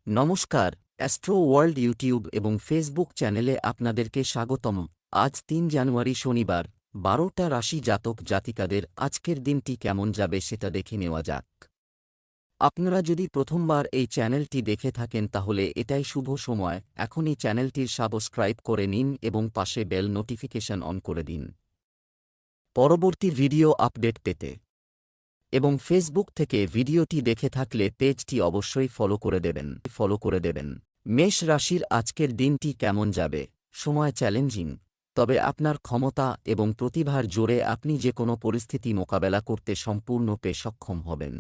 নমস্কার, astro world YouTube এবং Facebook চ্যানেলে আপনাদেরকে স্বাগতম। আজ ৩ জানুয়ারি শনিবার, ১২টা রাশি জাতক জাতিকাদের আজকের দিনটি কেমন যাবে সেটা দেখে নেওয়া যাক। আপনারা যদি প্রথমবার এই চ্যানেলটি দেখে থাকেন তাহলে এটাই শুভ সময়, এখনই চ্যানেলটির সাবস্ক্রাইব করে নিন এবং পাশে বেল নোটিফিকেশন অন করে দিন পরবর্তী ভিডিও আপডেট পেতে। এবং ফেসবুক থেকে ভিডিওটি দেখে থাকলে পেজটি অবশ্যই ফলো করে দেবেন। মেষ রাশির আজকের দিনটি কেমন যাবে? সময় চ্যালেঞ্জিং, তবে আপনার ক্ষমতা এবং প্রতিভার জোরে আপনি যে কোনো পরিস্থিতি মোকাবেলা করতে সম্পূর্ণরূপে সক্ষম হবেন।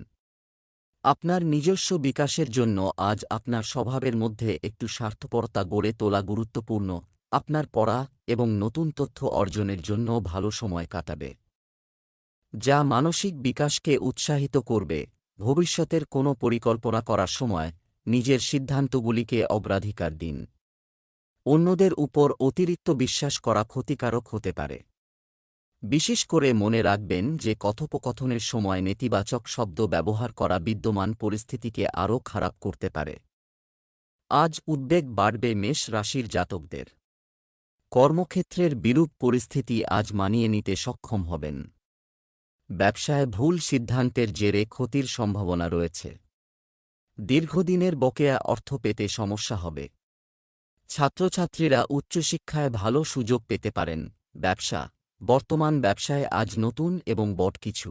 আপনার নিজস্ব বিকাশের জন্য আজ আপনার স্বভাবের মধ্যে একটু স্বার্থপরতা গড়ে তোলা গুরুত্বপূর্ণ। আপনার পড়া এবং নতুন তথ্য অর্জনের জন্য ভালো সময় কাটাবে, যা মানসিক বিকাশকে উৎসাহিত করবে। ভবিষ্যতের কোনো পরিকল্পনা করার সময় নিজের সিদ্ধান্তগুলিকে অগ্রাধিকার দিন। অন্যদের উপর অতিরিক্ত বিশ্বাস করা ক্ষতিকারক হতে পারে। বিশেষ করে মনে রাখবেন যে কথোপকথনের সময় নেতিবাচক শব্দ ব্যবহার করা বিদ্যমান পরিস্থিতিকে আরও খারাপ করতে পারে। আজ উদ্বেগ বাড়বে মেষ রাশির জাতকদের। কর্মক্ষেত্রের বিরূপ পরিস্থিতি আজ মানিয়ে নিতে সক্ষম হবেন। ব্যবসায় ভুল সিদ্ধান্তের জেরে ক্ষতির সম্ভাবনা রয়েছে। দীর্ঘদিনের বকেয়া অর্থ পেতে সমস্যা হবে। ছাত্রছাত্রীরা উচ্চশিক্ষায় ভালো সুযোগ পেতে পারেন। ব্যবসা, বর্তমান ব্যবসায় আজ নতুন এবং বড় কিছু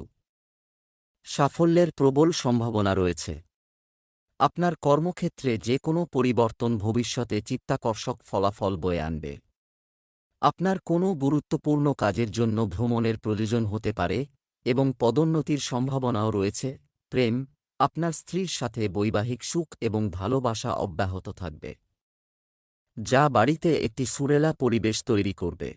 সাফল্যের প্রবল সম্ভাবনা রয়েছে। আপনার কর্মক্ষেত্রে যে কোনো পরিবর্তন ভবিষ্যতে চিত্তাকর্ষক ফলাফল বয়ে আনবে। আপনার কোনো গুরুত্বপূর্ণ কাজের জন্য ভ্রমণের প্রয়োজন হতে পারে এবং পদোন্নতির সম্ভাবনাও রয়েছে। প্রেম, আপনার স্ত্রীর সাথে বৈবাহিক সুখ এবং ভালোবাসা অব্যাহত থাকবে, যা বাড়িতে একটি সুরেলা পরিবেশ তৈরি করবে।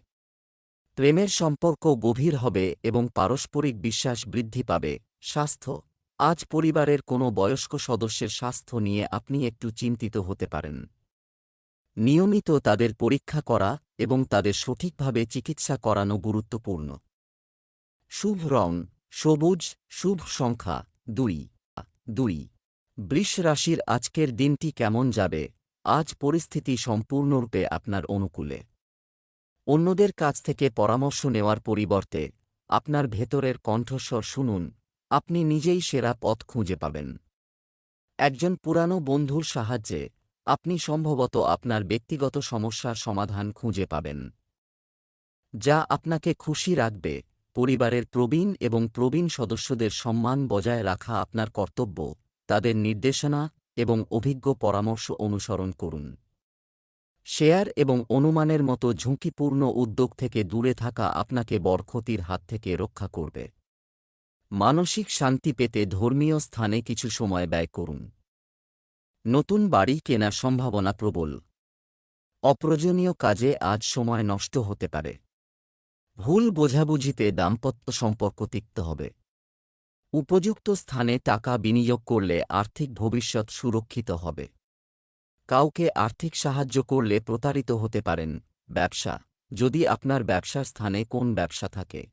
প্রেমের সম্পর্ক গভীর হবে এবং পারস্পরিক বিশ্বাস বৃদ্ধি পাবে। স্বাস্থ্য, আজ পরিবারের কোনো বয়স্ক সদস্যের স্বাস্থ্য নিয়ে আপনি একটু চিন্তিত হতে পারেন। নিয়মিত তাদের পরীক্ষা করা এবং তাদের সঠিকভাবে চিকিৎসা করানো গুরুত্বপূর্ণ। শুভ রং সবুজ, শুভ সংখ্যা ২। বৃষ রাশির আজকের দিনটি কেমন যাবে? আজ পরিস্থিতি সম্পূর্ণরূপে আপনার অনুকূলে। অন্যদের কাছ থেকে পরামর্শ নেওয়ার পরিবর্তে আপনার ভেতরের কণ্ঠস্বর শুনুন, আপনি নিজেই সেরা পথ খুঁজে পাবেন। একজন পুরানো বন্ধুর সাহায্যে আপনি সম্ভবত আপনার ব্যক্তিগত সমস্যার সমাধান খুঁজে পাবেন, যা আপনাকে খুশি রাখবে। পরিবারের প্রবীণ সদস্যদের সম্মান বজায় রাখা আপনার কর্তব্য। তাদের নির্দেশনা এবং অভিজ্ঞ পরামর্শ অনুসরণ করুন। শেয়ার এবং অনুমানের মতো ঝুঁকিপূর্ণ উদ্যোগ থেকে দূরে থাকা আপনাকে বড় ক্ষতির হাত থেকে রক্ষা করবে। মানসিক শান্তি পেতে ধর্মীয় স্থানে কিছু সময় ব্যয় করুন। নতুন বাড়ি কেনার সম্ভাবনা প্রবল। অপ্রয়োজনীয় কাজে আজ সময় নষ্ট হতে পারে। ভুল বোঝাবুঝিতে দাম্পত্য সম্পর্ক তিক্ত হবে। উপযুক্ত স্থানে টাকা বিনিয়োগ করলে আর্থিক ভবিষ্যৎ সুরক্ষিত হবে। কাউকে আর্থিক সাহায্য করলে প্রতারিত হতে পারেন। ব্যবসা, যদি আপনার ব্যবসার স্থানে কোন ব্যবসা থাকে,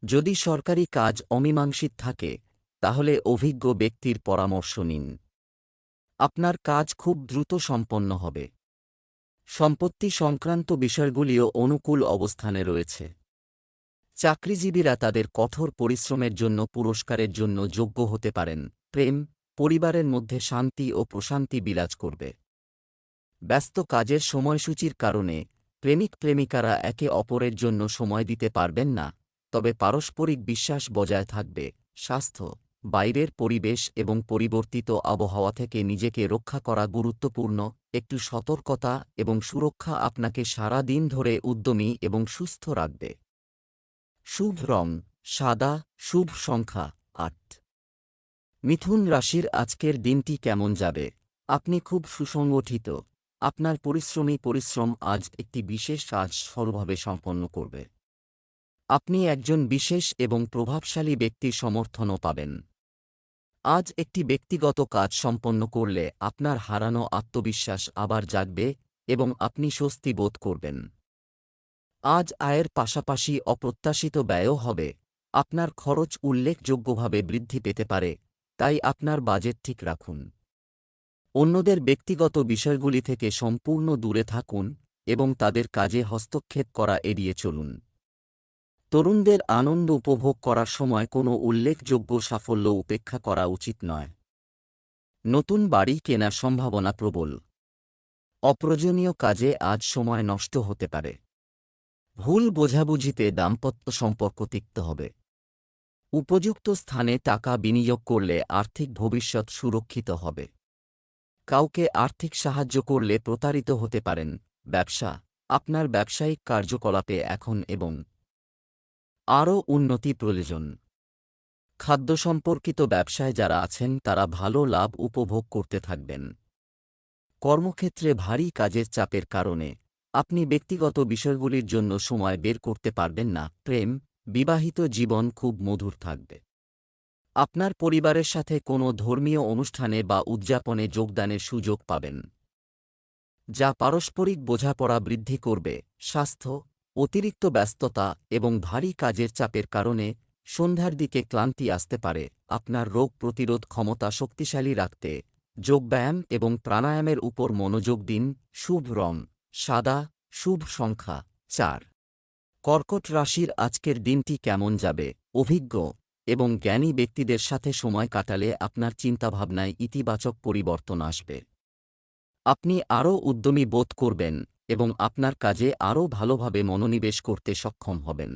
যদি সরকারি কাজ অমীমাংসিত থাকে, তাহলে অভিজ্ঞ ব্যক্তির পরামর্শ নিন। আপনার কাজ খুব দ্রুত সম্পন্ন হবে। সম্পত্তি সংক্রান্ত বিষয়গুলিও অনুকূল অবস্থানে রয়েছে। চাকরিজীবীরা তাদের কঠোর পরিশ্রমের জন্য পুরস্কারের জন্য যোগ্য হতে পারেন। প্রেম, পরিবারের মধ্যে শান্তি ও প্রশান্তি বিরাজ করবে। ব্যস্ত কাজের সময়সূচির কারণে প্রেমিক-প্রেমিকারা একে অপরের জন্য সময় দিতে পারবেন না, তবে পারস্পরিক বিশ্বাস বজায় থাকবে। স্বাস্থ্য, বাইরের পরিবেশ এবং পরিবর্তিত আবহাওয়া থেকে নিজেকে রক্ষা করা গুরুত্বপূর্ণ। একটু সতর্কতা এবং সুরক্ষা আপনাকে সারা দিন ধরে উদ্যমী এবং সুস্থ রাখবে। শুভ রং সাদা, শুভ সংখ্যা ৮। মিথুন রাশির আজকের দিনটি কেমন যাবে? আপনি খুব সুসংগঠিত। আপনার পরিশ্রম আজ একটি বিশেষ কাজ সফলভাবে সম্পন্ন করবে। আপনি একজন বিশেষ এবং প্রভাবশালী ব্যক্তির সমর্থনও পাবেন। আজ একটি ব্যক্তিগত কাজ সম্পন্ন করলে আপনার হারানো আত্মবিশ্বাস আবার জাগবে এবং আপনি স্বস্তি বোধ করবেন। আজ আয়ের পাশাপাশি অপ্রত্যাশিত ব্যয়ও হবে। আপনার খরচ উল্লেখযোগ্যভাবে বৃদ্ধি পেতে পারে, তাই আপনার বাজেট ঠিক রাখুন। অন্যদের ব্যক্তিগত বিষয়গুলি থেকে সম্পূর্ণ দূরে থাকুন এবং তাদের কাজে হস্তক্ষেপ করা এড়িয়ে চলুন। তরুণদের আনন্দ উপভোগ করার সময় কোনো উল্লেখযোগ্য সাফল্য উপেক্ষা করা উচিত নয়। নতুন বাড়ি কেনার সম্ভাবনা প্রবল। অপ্রয়োজনীয় কাজে আজ সময় নষ্ট হতে পারে। ভুল বোঝাবুঝিতে দাম্পত্য সম্পর্ক তিক্ত হবে। উপযুক্ত স্থানে টাকা বিনিয়োগ করলে আর্থিক ভবিষ্যৎ সুরক্ষিত হবে। কাউকে আর্থিক সাহায্য করলে প্রতারিত হতে পারেন। ব্যবসা, আপনার ব্যবসায়িক কার্যকলাপে এখন এবং আরও উন্নতি প্রয়োজন। খাদ্য সম্পর্কিত ব্যবসায় যারা আছেন তারা ভালো লাভ উপভোগ করতে থাকবেন। কর্মক্ষেত্রে ভারী কাজের চাপের কারণে আপনি ব্যক্তিগত বিষয়গুলির জন্য সময় বের করতে পারবেন না। প্রেম, বিবাহিত জীবন খুব মধুর থাকবে। আপনার পরিবারের সাথে কোনো ধর্মীয় অনুষ্ঠানে বা উদযাপনে যোগদানের সুযোগ পাবেন, যা পারস্পরিক বোঝাপড়া বৃদ্ধি করবে। স্বাস্থ্য, অতিরিক্ত ব্যস্ততা এবং ভারী কাজের চাপের কারণে সন্ধ্যার দিকে ক্লান্তি আসতে পারে। আপনার রোগ প্রতিরোধ ক্ষমতা শক্তিশালী রাখতে যোগব্যায়াম এবং প্রাণায়ামের উপর মনোযোগ দিন। শুভ রং সাদা, শুভ সংখ্যা 4। কর্কট রাশির আজকের দিনটি কেমন যাবে? অভিজ্ঞ এবং জ্ঞানী ব্যক্তিদের সাথে সময় কাটালে আপনার চিন্তাভাবনায় ইতিবাচক পরিবর্তন আসবে। আপনি আরও উদ্যমী বোধ করবেন এবং আপনার কাজে আরও ভালোভাবে মনোনিবেশ করতে সক্ষম হবেন।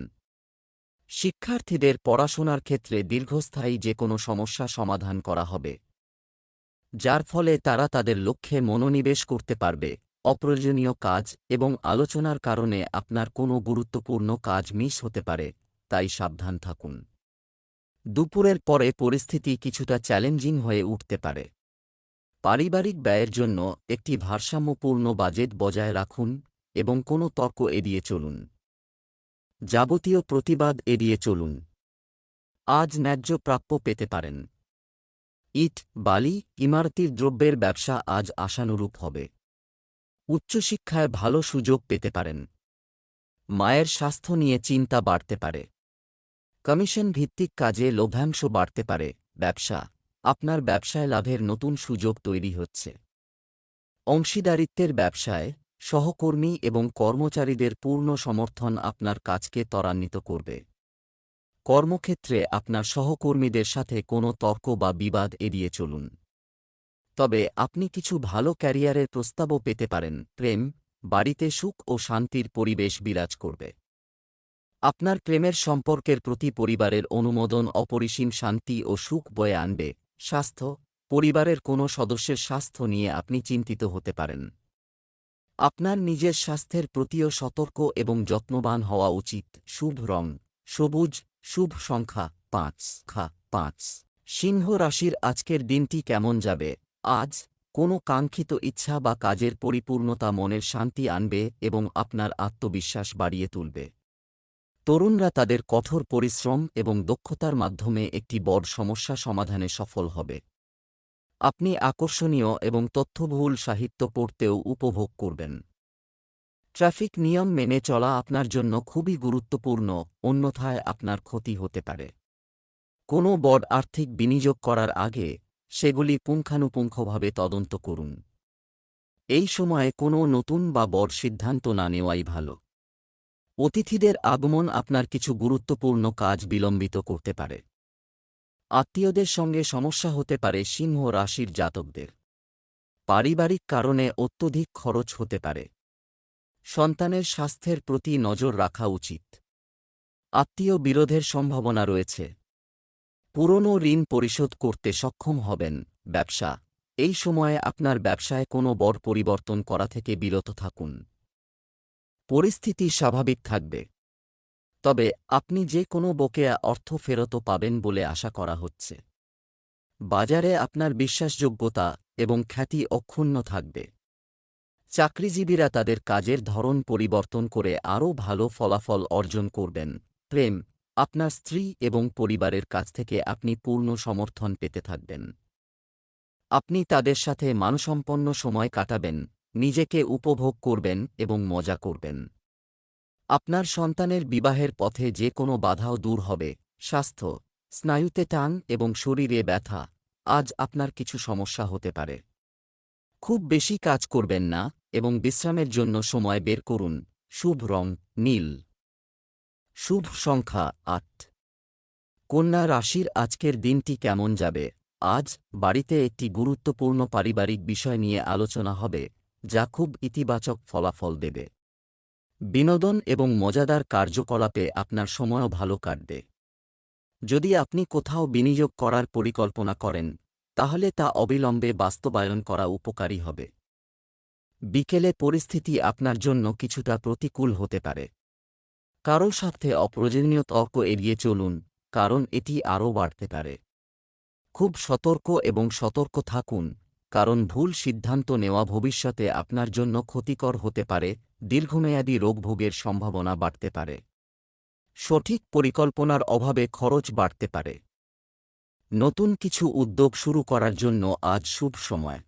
শিক্ষার্থীদের পড়াশোনার ক্ষেত্রে দীর্ঘস্থায়ী যে কোনো সমস্যা সমাধান করা হবে, যার ফলে তারা তাদের লক্ষ্যে মনোনিবেশ করতে পারবে। অপ্রয়োজনীয় কাজ এবং আলোচনার কারণে আপনার কোনো গুরুত্বপূর্ণ কাজ মিস হতে পারে, তাই সাবধান থাকুন। দুপুরের পরে পরিস্থিতি কিছুটা চ্যালেঞ্জিং হয়ে উঠতে পারে। পারিবারিক ব্যয়ের জন্য একটি ভারসাম্যপূর্ণ বাজেট বজায় রাখুন এবং কোনো তর্ক এড়িয়ে চলুন। যাবতীয় প্রতিবাদ এড়িয়ে চলুন। আজ ন্যায্য প্রাপ্য পেতে পারেন। ইট, বালি, ইমারতির দ্রব্যের ব্যবসা আজ আশানুরূপ হবে। উচ্চশিক্ষায় ভালো সুযোগ পেতে পারেন। মায়ের স্বাস্থ্য নিয়ে চিন্তা বাড়তে পারে। কমিশন ভিত্তিক কাজে লভ্যাংশ বাড়তে পারে। ব্যবসা, আপনার ব্যবসায় লাভের নতুন সুযোগ তৈরি হচ্ছে। অংশীদারিত্বের ব্যবসায় সহকর্মী এবং কর্মচারীদের পূর্ণ সমর্থন আপনার কাজকে ত্বরান্বিত করবে। কর্মক্ষেত্রে আপনার সহকর্মীদের সাথে কোনো তর্ক বা বিবাদ এড়িয়ে চলুন। তবে আপনি কিছু ভালো ক্যারিয়ারের প্রস্তাবও পেতে পারেন। প্রেম, বাড়িতে সুখ ও শান্তির পরিবেশ বিরাজ করবে। আপনার প্রেমের সম্পর্কের প্রতি পরিবারের অনুমোদন অপরিসীম শান্তি ও সুখ বয়ে আনবে। স্বাস্থ্য, পরিবারের কোনো সদস্যের স্বাস্থ্য নিয়ে আপনি চিন্তিত হতে পারেন। আপনার নিজের স্বাস্থ্যের প্রতিও সতর্ক এবং যত্নবান হওয়া উচিত। শুভ রং সবুজ, শুভ সংখ্যা 5। সিংহ রাশির আজকের দিনটি কেমন যাবে? আজ কোনো কাঙ্ক্ষিত ইচ্ছা বা কাজের পরিপূর্ণতা মনের শান্তি আনবে এবং আপনার আত্মবিশ্বাস বাড়িয়ে তুলবে। তরুণরা তাদের কঠোর পরিশ্রম এবং দক্ষতার মাধ্যমে একটি বড় সমস্যা সমাধানে সফল হবে। আপনি আকর্ষণীয় এবং তথ্যবহুল সাহিত্য পড়তেও উপভোগ করবেন। ট্রাফিক নিয়ম মেনে চলা আপনার জন্য খুবই গুরুত্বপূর্ণ, অন্যথায় আপনার ক্ষতি হতে পারে। কোনো বড় আর্থিক বিনিয়োগ করার আগে সেগুলি পুঙ্খানুপুঙ্খভাবে তদন্ত করুন। এই সময়ে কোনো নতুন বা বড় সিদ্ধান্ত না নেওয়াই ভালো। অতিথিদের আগমন আপনার কিছু গুরুত্বপূর্ণ কাজ বিলম্বিত করতে পারে। আত্মীয়দের সঙ্গে সমস্যা হতে পারে। সিংহ রাশির জাতকদের পারিবারিক কারণে অত্যধিক খরচ হতে পারে। সন্তানের স্বাস্থ্যের প্রতি নজর রাখা উচিত। আত্মীয় বিরোধের সম্ভাবনা রয়েছে। পুরনো ঋণ পরিশোধ করতে সক্ষম হবেন। ব্যবসা, এই সময়ে আপনার ব্যবসায় কোনো বড় পরিবর্তন করা থেকে বিরত থাকুন। পরিস্থিতি স্বাভাবিক থাকবে, তবে আপনি যে কোনো বকেয়া অর্থ ফেরতও পাবেন বলে আশা করা হচ্ছে। বাজারে আপনার বিশ্বাসযোগ্যতা এবং খ্যাতি অক্ষুণ্ণ থাকবে। চাকরিজীবীরা তাদের কাজের ধরন পরিবর্তন করে আরও ভালো ফলাফল অর্জন করবেন। প্রেম, আপনার স্ত্রী এবং পরিবারের কাছ থেকে আপনি পূর্ণ সমর্থন পেতে থাকবেন। আপনি তাদের সাথে মানসম্পন্ন সময় কাটাবেন, নিজেকে উপভোগ করবেন এবং মজা করবেন। আপনার সন্তানের বিবাহের পথে যে কোনো বাধাও দূর হবে। স্বাস্থ্য, স্নায়ুতে টান এবং শরীরে ব্যথা আজ আপনার কিছু সমস্যা হতে পারে। খুব বেশি কাজ করবেন না এবং বিশ্রামের জন্য সময় বের করুন। শুভ রং নীল। শুভ সংখ্যা ৮। কন্যা রাশির আজকের দিনটি কেমন যাবে? আজ বাড়িতে একটি গুরুত্বপূর্ণ পারিবারিক বিষয় নিয়ে আলোচনা হবে, যা খুব ইতিবাচক ফলাফল দেবে। বিনোদন এবং মজাদার কার্যকলাপে আপনার সময়ও ভালো কাটবে। যদি আপনি কোথাও বিনিয়োগ করার পরিকল্পনা করেন, তাহলে তা অবিলম্বে বাস্তবায়ন করা উপকারী হবে। বিকেলে পরিস্থিতি আপনার জন্য কিছুটা প্রতিকূল হতে পারে। কারো সাথে অপ্রয়োজনীয় তর্ক এড়িয়ে চলুন, কারণ এটি আরও বাড়তে পারে। খুব সতর্ক থাকুন, কারণ ভুল সিদ্ধান্ত নেওয়া ভবিষ্যতে আপনার জন্য ক্ষতিকর হতে পারে। দীর্ঘমেয়াদী রোগভোগের সম্ভাবনা বাড়তে পারে। সঠিক পরিকল্পনার অভাবে খরচ বাড়তে পারে। নতুন কিছু উদ্যোগ শুরু করার জন্য আজ শুভ সময়।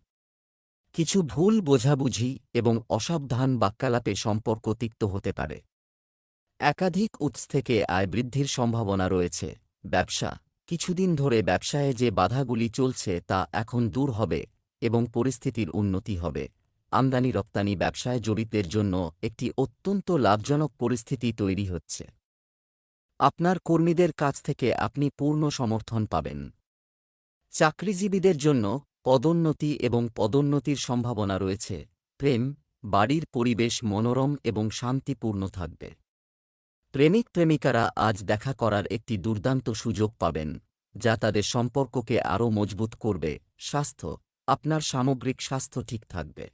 কিছু ভুল বোঝাবুঝি এবং অসাবধান বাক্যালাপে সম্পর্ক তিক্ত হতে পারে। একাধিক উৎস থেকে আয় বৃদ্ধির সম্ভাবনা রয়েছে। ব্যবসা, কিছুদিন ধরে ব্যবসায়ে যে বাধাগুলি চলছে তা এখন দূর হবে এবং পরিস্থিতির উন্নতি হবে। আমদানি রপ্তানি ব্যবসায় জড়িতদের জন্য একটি অত্যন্ত লাভজনক পরিস্থিতি তৈরি হচ্ছে। আপনার কর্মীদের কাছ থেকে আপনি পূর্ণ সমর্থন পাবেন। চাকরিজীবীদের জন্য পদোন্নতি এবং পদোন্নতির সম্ভাবনা রয়েছে। প্রেম, বাড়ির পরিবেশ মনোরম এবং শান্তিপূর্ণ থাকবে। প্রেমিক প্রেমিকারা আজ দেখা করার একটি দুর্দান্ত সুযোগ পাবেন, যা তাদের সম্পর্ককে আরও মজবুত করবে। স্বাস্থ্য, আপনার সামগ্রিক স্বাস্থ্য ঠিক থাকবে।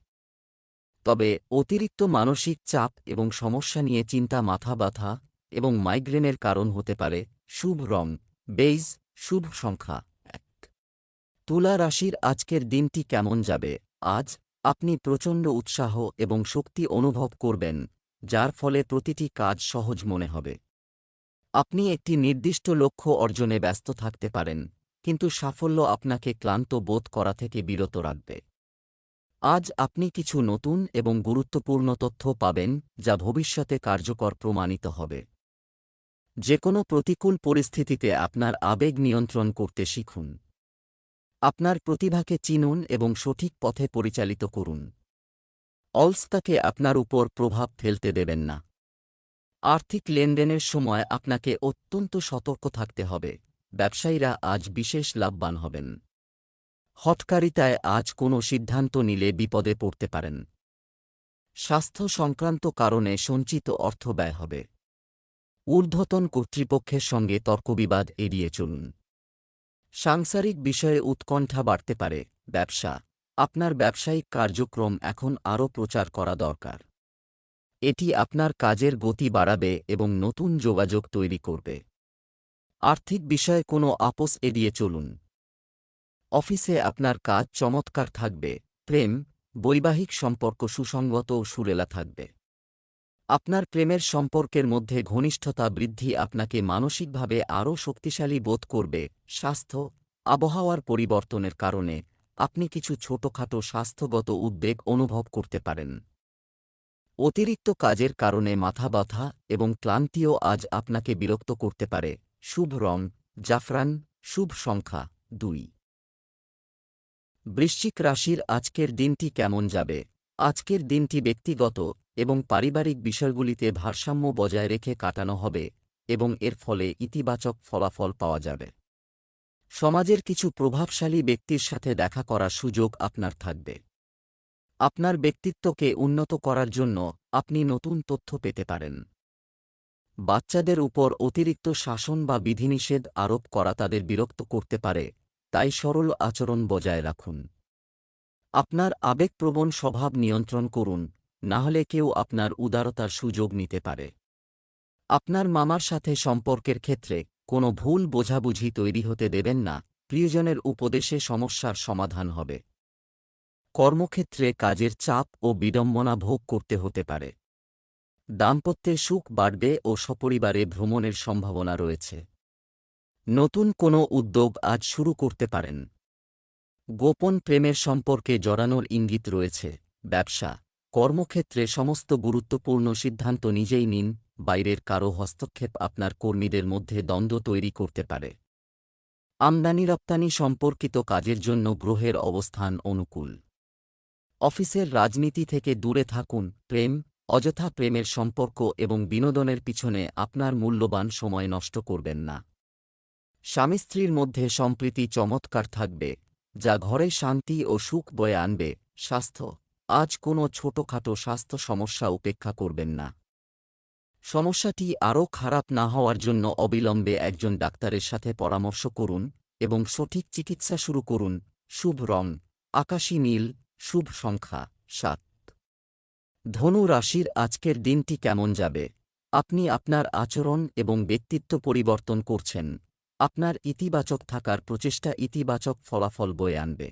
তবে অতিরিক্ত মানসিক চাপ এবং সমস্যা নিয়ে চিন্তা মাথা ব্যথা এবং মাইগ্রেনের কারণ হতে পারে। শুভ রং বেইজ। শুভ সংখ্যা ১। তুলা রাশির আজকের দিনটি কেমন যাবে? আজ আপনি প্রচণ্ড উৎসাহ এবং শক্তি অনুভব করবেন, যার ফলে প্রতিটি কাজ সহজ মনে হবে। আপনি একটি নির্দিষ্ট লক্ষ্য অর্জনে ব্যস্ত থাকতে পারেন, কিন্তু সাফল্য আপনাকে ক্লান্ত বোধ করা থেকে বিরত রাখবে। আজ আপনি কিছু নতুন এবং গুরুত্বপূর্ণ তথ্য পাবেন, যা ভবিষ্যতে কার্যকর প্রমাণিত হবে। যেকোনো প্রতিকূল পরিস্থিতিতে আপনার আবেগ নিয়ন্ত্রণ করতে শিখুন। আপনার প্রতিভাকে চিনুন এবং সঠিক পথে পরিচালিত করুন। অলসতাকে আপনার উপর প্রভাব ফেলতে দেবেন না। আর্থিক লেনদেনের সময় আপনাকে অত্যন্ত সতর্ক থাকতে হবে। ব্যবসায়ীরা আজ বিশেষ লাভবান হবেন। হঠকারিতায় আজ কোনো সিদ্ধান্ত নিলে বিপদে পড়তে পারেন। স্বাস্থ্য সংক্রান্ত কারণে সঞ্চিত অর্থ ব্যয় হবে। ঊর্ধ্বতন কর্তৃপক্ষের সঙ্গে তর্কবিবাদ এড়িয়ে চলুন। সাংসারিক বিষয়ে উৎকণ্ঠা বাড়তে পারে। ব্যবসা, আপনার ব্যবসায়িক কার্যক্রম এখন আরও প্রচার করা দরকার। এটি আপনার কাজের গতি বাড়াবে এবং নতুন যোগাযোগ তৈরি করবে। আর্থিক বিষয়ে কোনো আপোস এড়িয়ে চলুন। অফিসে আপনার কাজ চমৎকার থাকবে। প্রেম, বৈবাহিক সম্পর্ক সুসংগত ও সুরেলা থাকবে। আপনার প্রেমের সম্পর্কের মধ্যে ঘনিষ্ঠতা বৃদ্ধি আপনাকে মানসিকভাবে আরও শক্তিশালী বোধ করবে। স্বাস্থ্য, আবহাওয়ার পরিবর্তনের কারণে আপনি কিছু ছোটখাটো স্বাস্থ্যগত উদ্বেগ অনুভব করতে পারেন। অতিরিক্ত কাজের কারণে মাথা ব্যথা এবং ক্লান্তিও আজ আপনাকে বিরক্ত করতে পারে। শুভ রং জাফরান। শুভ সংখ্যা ২। বৃশ্চিক রাশির আজকের দিনটি কেমন যাবে? আজকের দিনটি ব্যক্তিগত এবং পারিবারিক বিষয়গুলিতে ভারসাম্য বজায় রেখে কাটানো হবে এবং এর ফলে ইতিবাচক ফলাফল পাওয়া যাবে। সমাজের কিছু প্রভাবশালী ব্যক্তির সাথে দেখা করার সুযোগ আপনার থাকবে। আপনার ব্যক্তিত্বকে উন্নত করার জন্য আপনি নতুন তথ্য পেতে পারেন। বাচ্চাদের উপর অতিরিক্ত শাসন বা বিধিনিষেধ আরোপ করা তাদের বিরক্ত করতে পারে, তাই সরল আচরণ বজায় রাখুন। আপনার আবেগপ্রবণ স্বভাব নিয়ন্ত্রণ করুন, নাহলে কেউ আপনার উদারতার সুযোগ নিতে পারে। আপনার মামার সাথে সম্পর্কের ক্ষেত্রে কোনো ভুল বোঝাবুঝি তৈরি হতে দেবেন না। প্রিয়জনের উপদেশে সমস্যার সমাধান হবে। কর্মক্ষেত্রে কাজের চাপ ও বিড়ম্বনা ভোগ করতে হতে পারে। দাম্পত্যে সুখ বাড়বে ও সপরিবারে ভ্রমণের সম্ভাবনা রয়েছে। নতুন কোনো উদ্যোগ আজ শুরু করতে পারেন। গোপন প্রেমের সম্পর্কে জড়ানোর ইঙ্গিত রয়েছে। ব্যবসা, কর্মক্ষেত্রে সমস্ত গুরুত্বপূর্ণ সিদ্ধান্ত নিজেই নিন। বাইরের কারও হস্তক্ষেপ আপনার কর্মীদের মধ্যে দ্বন্দ্ব তৈরি করতে পারে। আমদানি রপ্তানি সম্পর্কিত কাজের জন্য গ্রহের অবস্থান অনুকূল। অফিসের রাজনীতি থেকে দূরে থাকুন। প্রেম, অযথা প্রেমের সম্পর্ক এবং বিনোদনের পিছনে আপনার মূল্যবান সময় নষ্ট করবেন না। স্বামী স্ত্রীর মধ্যে সম্প্রীতি চমৎকার থাকবে, যা ঘরে শান্তি ও সুখ বয়ে আনবে। স্বাস্থ্য, আজ কোনো ছোটখাটো স্বাস্থ্য সমস্যা উপেক্ষা করবেন না। সমস্যাটি আরও খারাপ না হওয়ার জন্য অবিলম্বে একজন ডাক্তারের সাথে পরামর্শ করুন এবং সঠিক চিকিৎসা শুরু করুন। শুভ রং আকাশী নীল, শুভ সংখ্যা 7। ধনু রাশির আজকের দিনটি কেমন যাবে? আপনি আপনার আচরণ এবং ব্যক্তিত্ব পরিবর্তন করছেন। আপনার ইতিবাচক থাকার প্রচেষ্টা ইতিবাচক ফলাফল বয়ে আনবে।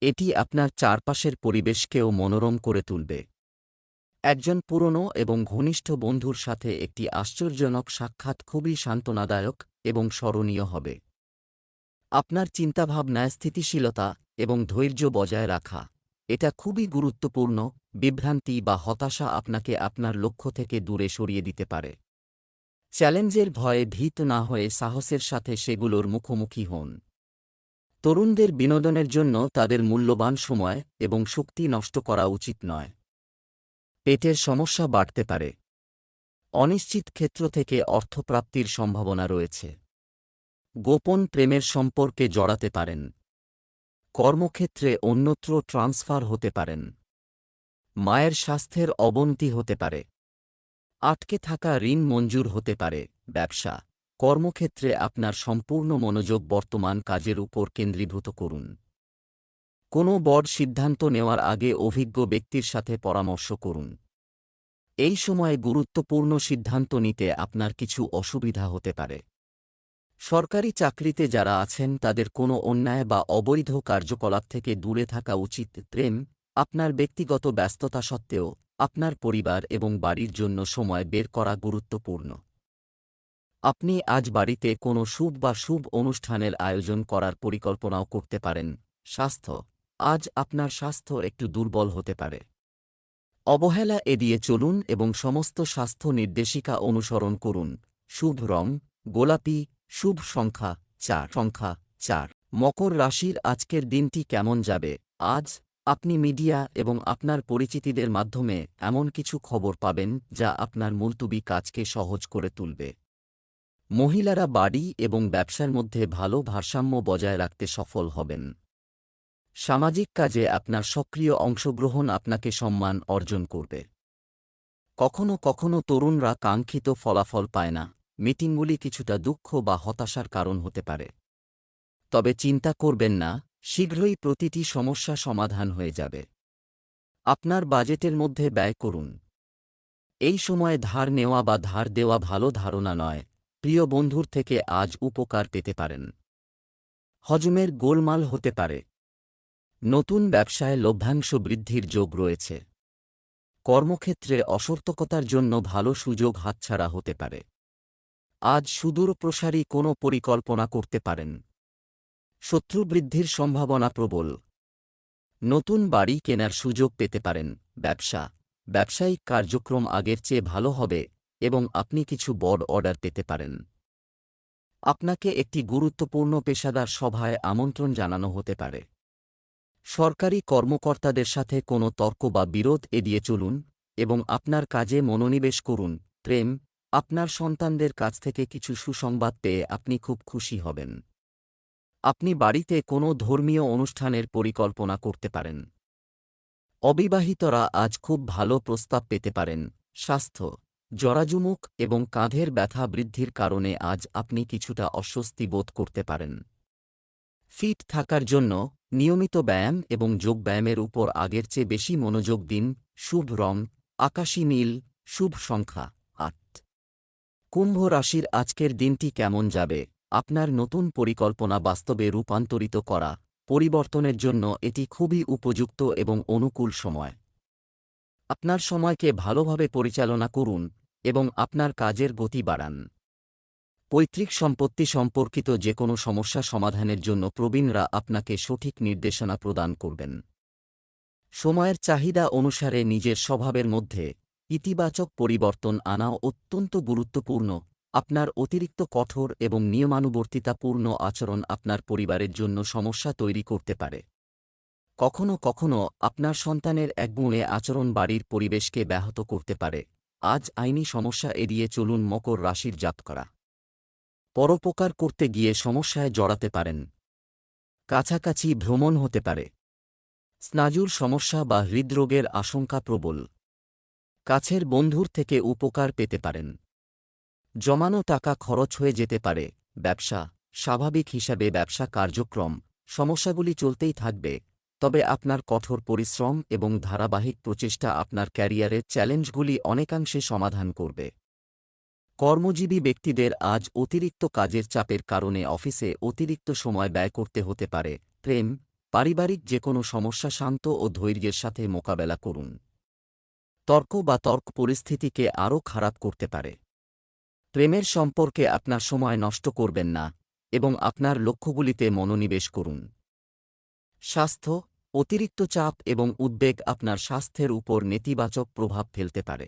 এটি আপনার চারপাশের পরিবেশকেও মনোরম করে তুলবে। একজন পুরনো এবং ঘনিষ্ঠ বন্ধুর সাথে একটি আশ্চর্যজনক সাক্ষাৎ খুবই সান্ত্বনাদায়ক এবং স্মরণীয় হবে। আপনার চিন্তাভাবনায় স্থিতিশীলতা এবং ধৈর্য বজায় রাখা, এটা খুবই গুরুত্বপূর্ণ। বিভ্রান্তি বা হতাশা আপনাকে আপনার লক্ষ্য থেকে দূরে সরিয়ে দিতে পারে। চ্যালেঞ্জের ভয়ে ভীত না হয়ে সাহসের সাথে সেগুলোর মুখোমুখি হন। তরুণদের বিনোদনের জন্য তাদের মূল্যবান সময় এবং শক্তি নষ্ট করা উচিত নয়। পেটের সমস্যা বাড়তে পারে। অনিশ্চিত ক্ষেত্র থেকে অর্থপ্রাপ্তির সম্ভাবনা রয়েছে। গোপন প্রেমের সম্পর্কে জড়াতে পারেন। কর্মক্ষেত্রে অন্যত্র ট্রান্সফার হতে পারেন। মায়ের স্বাস্থ্যের অবনতি হতে পারে। আটকে থাকা ঋণ মঞ্জুর হতে পারে। ব্যবসা, কর্মক্ষেত্রে আপনার সম্পূর্ণ মনোযোগ বর্তমান কাজের উপর কেন্দ্রীভূত করুন। কোনো বড় সিদ্ধান্ত নেওয়ার আগে অভিজ্ঞ ব্যক্তির সাথে পরামর্শ করুন। এই সময়ে গুরুত্বপূর্ণ সিদ্ধান্ত নিতে আপনার কিছু অসুবিধা হতে পারে। সরকারি চাকরিতে যারা আছেন তাদের কোনো অন্যায় বা অবৈধ কার্যকলাপ থেকে দূরে থাকা উচিত। প্রেম, আপনার ব্যক্তিগত ব্যস্ততা সত্ত্বেও আপনার পরিবার এবং বাড়ির জন্য সময় বের করা গুরুত্বপূর্ণ। আপনি আজ বাড়িতে কোনো শুভ অনুষ্ঠানের আয়োজন করার পরিকল্পনাও করতে পারেন। স্বাস্থ্য, আজ আপনার স্বাস্থ্য একটু দুর্বল হতে পারে। অবহেলা এড়িয়ে চলুন এবং সমস্ত স্বাস্থ্য নির্দেশিকা অনুসরণ করুন। শুভ রং গোলাপি, শুভ সংখ্যা 4। মকর রাশির আজকের দিনটি কেমন যাবে? আজ আপনি মিডিয়া এবং আপনার পরিচিতিদের মাধ্যমে এমন কিছু খবর পাবেন যা আপনার মুলতুবি কাজকে সহজ করে তুলবে। মহিলারা বাড়ি এবং ব্যবসার মধ্যে ভালো ভারসাম্য বজায় রাখতে সফল হবেন। সামাজিক কাজে আপনার সক্রিয় অংশগ্রহণ আপনাকে সম্মান অর্জন করবে। কখনো কখনো তরুণরা কাঙ্ক্ষিত ফলাফল পায় না। মিটিংগুলি কিছুটা দুঃখ বা হতাশার কারণ হতে পারে। তবে চিন্তা করবেন না, শীঘ্রই প্রতিটি সমস্যা সমাধান হয়ে যাবে। আপনার বাজেটের মধ্যে ব্যয় করুন। এই সময়ে ধার নেওয়া বা ধার দেওয়া ভালো ধারণা নয়। প্রিয় বন্ধুর থেকে আজ উপকার পেতে পারেন। হজমের গোলমাল হতে পারে। নতুন ব্যবসায় লভ্যাংশ বৃদ্ধির যোগ রয়েছে। কর্মক্ষেত্রে অসতর্কতার জন্য ভালো সুযোগ হাতছাড়া হতে পারে। আজ সুদূরপ্রসারী কোনো পরিকল্পনা করতে পারেন। শত্রু বৃদ্ধির সম্ভাবনা প্রবল। নতুন বাড়ি কেনার সুযোগ পেতে পারেন। ব্যবসা, ব্যবসায়িক কার্যক্রম আগের চেয়ে ভালো হবে এবং আপনি কিছু বড় অর্ডার পেতে পারেন। আপনাকে একটি গুরুত্বপূর্ণ পেশাদার সভায় আমন্ত্রণ জানানো হতে পারে। সরকারি কর্মকর্তাদের সাথে কোনো তর্ক বা বিরোধ এড়িয়ে চলুন এবং আপনার কাজে মনোনিবেশ করুন। প্রেম, আপনার সন্তানদের কাছ থেকে কিছু সুসংবাদ পেয়ে আপনি খুব খুশি হবেন। আপনি বাড়িতে কোনো ধর্মীয় অনুষ্ঠানের পরিকল্পনা করতে পারেন। অবিবাহিতরা আজ খুব ভালো প্রস্তাব পেতে পারেন। স্বাস্থ্য, জরাজুমুখ এবং কাঁধের ব্যথা বৃদ্ধির কারণে আজ আপনি কিছুটা অস্বস্তি বোধ করতে পারেন। ফিট থাকার জন্য নিয়মিত ব্যায়াম এবং যোগব্যায়ামের উপর আগের চেয়ে বেশি মনোযোগ দিন। শুভ রং আকাশী নীল, শুভ সংখ্যা 8। কুম্ভ রাশির আজকের দিনটি কেমন যাবে? আপনার নতুন পরিকল্পনা বাস্তবে রূপান্তরিত করা, পরিবর্তনের জন্য এটি খুবই উপযুক্ত এবং অনুকূল সময়। আপনার সময়কে ভালোভাবে পরিচালনা করুন এবং আপনার কাজের গতি বাড়ান। পৈতৃক সম্পত্তি সম্পর্কিত যে কোনো সমস্যা সমাধানের জন্য প্রবীণরা আপনাকে সঠিক নির্দেশনা প্রদান করবেন। সময়ের চাহিদা অনুসারে নিজের স্বভাবের মধ্যে ইতিবাচক পরিবর্তন আনা অত্যন্ত গুরুত্বপূর্ণ। আপনার অতিরিক্ত কঠোর এবং নিয়মানুবর্তিতাপূর্ণ আচরণ আপনার পরিবারের জন্য সমস্যা তৈরি করতে পারে। কখনো কখনো আপনার সন্তানের একগুঁয়ে আচরণ বাড়ির পরিবেশকে ব্যাহত করতে পারে। আজ আইনি সমস্যা এড়িয়ে চলুন। মকর রাশির জাতকরা পরোপকার করতে গিয়ে সমস্যায় জড়াতে পারেন। কাছাকাছি ভ্রমণ হতে পারে। স্নায়ুর সমস্যা বা হৃদরোগের আশঙ্কা প্রবল। কাছের বন্ধুর থেকে উপকার পেতে পারেন। জমানো টাকা খরচ হয়ে যেতে পারে। ব্যবসা স্বাভাবিক হিসাবে ব্যবসা কার্যক্রম সমস্যাগুলি চলতেই থাকবে, তবে আপনার কঠোর পরিশ্রম এবং ধারাবাহিক প্রচেষ্টা আপনার ক্যারিয়ারের চ্যালেঞ্জগুলি অনেকাংশে সমাধান করবে। কর্মজীবী ব্যক্তিদের আজ অতিরিক্ত কাজের চাপের কারণে অফিসে অতিরিক্ত সময় ব্যয় করতে হতে পারে। প্রেম পারিবারিক যে কোনো সমস্যা শান্ত ও ধৈর্যের সাথে মোকাবেলা করুন। তর্ক পরিস্থিতিকে আরও খারাপ করতে পারে। প্রেমের সম্পর্কে আপনার সময় নষ্ট করবেন না এবং আপনার লক্ষ্যগুলিতে মনোনিবেশ করুন। স্বাস্থ্য অতিরিক্ত চাপ এবং উদ্বেগ আপনার স্বাস্থ্যের উপর নেতিবাচক প্রভাব ফেলতে পারে।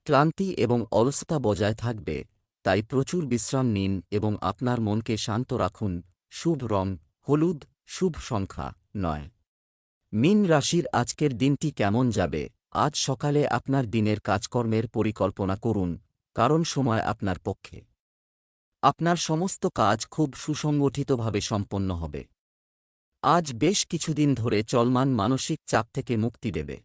ক্লান্তি এবং অলসতা বজায় থাকবে, তাই প্রচুর বিশ্রাম নিন এবং আপনার মনকে শান্ত রাখুন। শুভ রং হলুদ, শুভ সংখ্যা 9। মীন রাশির আজকের দিনটি কেমন যাবে? আজ সকালে আপনার দিনের কাজকর্মের পরিকল্পনা করুন, কারণ সময় আপনার পক্ষে। আপনার সমস্ত কাজ খুব সুসংগঠিতভাবে সম্পন্ন হবে। আজ বেশ কিছুদিন ধরে চলমান মানসিক চাপ থেকে মুক্তি দেবে।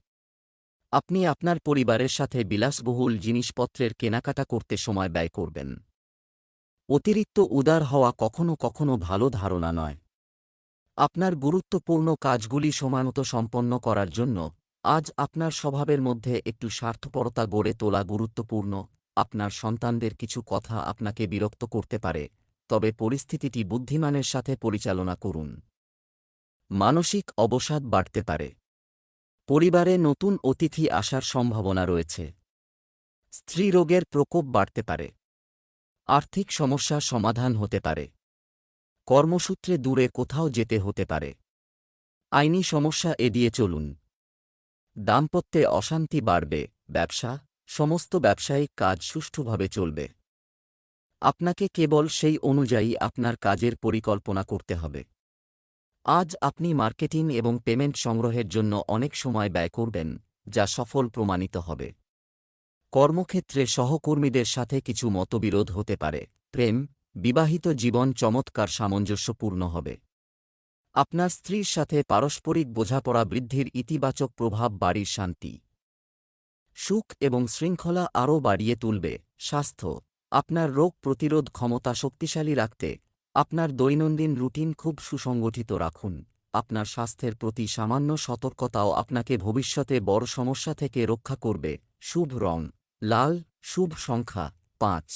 আপনি আপনার পরিবারের সাথে বিলাসবহুল জিনিসপত্রের কেনাকাটা করতে সময় ব্যয় করবেন। অতিরিক্ত উদার হওয়া কখনো কখনো ভালো ধারণা নয়। আপনার গুরুত্বপূর্ণ কাজগুলি সময়মতো সম্পন্ন করার জন্য আজ আপনার স্বভাবের মধ্যে একটু স্বার্থপরতা গড়ে তোলা গুরুত্বপূর্ণ। আপনার সন্তানদের কিছু কথা আপনাকে বিরক্ত করতে পারে, তবে পরিস্থিতিটি বুদ্ধিমানের সাথে পরিচালনা করুন। মানসিক অবসাদ বাড়তে পারে। পরিবারে নতুন অতিথি আসার সম্ভাবনা রয়েছে। স্ত্রীরোগের প্রকোপ বাড়তে পারে। আর্থিক সমস্যা সমাধান হতে পারে। কর্মসূত্রে দূরে কোথাও যেতে হতে পারে। আইনি সমস্যা এড়িয়ে চলুন। দাম্পত্যে অশান্তি বাড়বে। ব্যবসা সমস্ত ব্যবসায়িক কাজ সুষ্ঠুভাবে চলবে। আপনাকে কেবল সেই অনুযায়ী আপনার কাজের পরিকল্পনা করতে হবে। আজ আপনি মার্কেটিং এবং পেমেন্ট সংগ্রহের জন্য অনেক সময় ব্যয় করবেন, যা সফল প্রমাণিত হবে। কর্মক্ষেত্রে সহকর্মীদের সাথে কিছু মতবিরোধ হতে পারে। প্রেম বিবাহিত জীবন চমৎকার সামঞ্জস্যপূর্ণ হবে। আপনার স্ত্রীর সাথে পারস্পরিক বোঝাপড়া বৃদ্ধির ইতিবাচক প্রভাব বাড়ির শান্তি, সুখ এবং শৃঙ্খলা আরও বাড়িয়ে তুলবে। স্বাস্থ্য আপনার রোগ প্রতিরোধ ক্ষমতা শক্তিশালী রাখতে আপনার দৈনন্দিন রুটিন খুব সুসংগঠিত রাখুন। আপনার স্বাস্থ্যের প্রতি সামান্য সতর্কতাও আপনাকে ভবিষ্যতে বড় সমস্যা থেকে রক্ষা করবে। শুভ রং লাল, শুভ সংখ্যা 5।